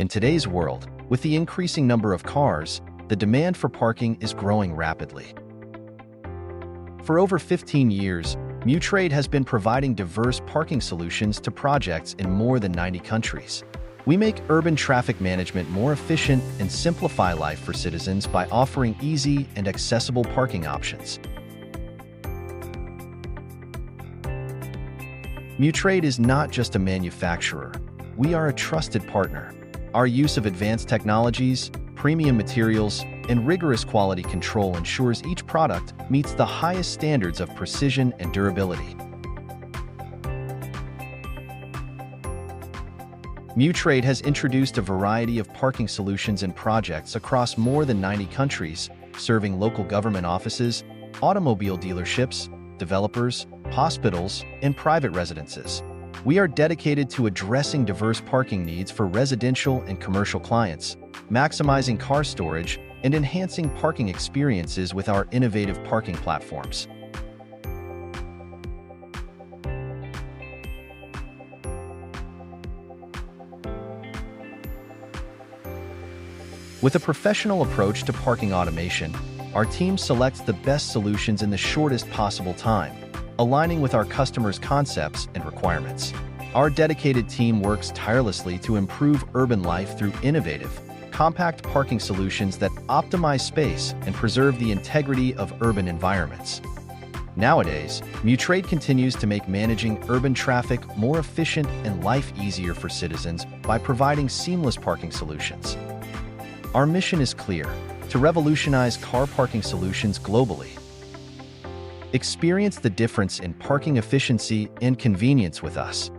In today's world, with the increasing number of cars, the demand for parking is growing rapidly. For over 15 years, Mutrade has been providing diverse parking solutions to projects in more than 90 countries. We make urban traffic management more efficient and simplify life for citizens by offering easy and accessible parking options. Mutrade is not just a manufacturer. We are a trusted partner. Our use of advanced technologies, premium materials, and rigorous quality control ensures each product meets the highest standards of precision and durability. Mutrade has introduced a variety of parking solutions and projects across more than 90 countries, serving local government offices, automobile dealerships, developers, hospitals, and private residences. We are dedicated to addressing diverse parking needs for residential and commercial clients, maximizing car storage, and enhancing parking experiences with our innovative parking platforms. With a professional approach to parking automation, our team selects the best solutions in the shortest possible time, aligning with our customers' concepts and requirements. Our dedicated team works tirelessly to improve urban life through innovative, compact parking solutions that optimize space and preserve the integrity of urban environments. Nowadays, Mutrade continues to make managing urban traffic more efficient and life easier for citizens by providing seamless parking solutions. Our mission is clear: to revolutionize car parking solutions globally. Experience the difference in parking efficiency and convenience with us.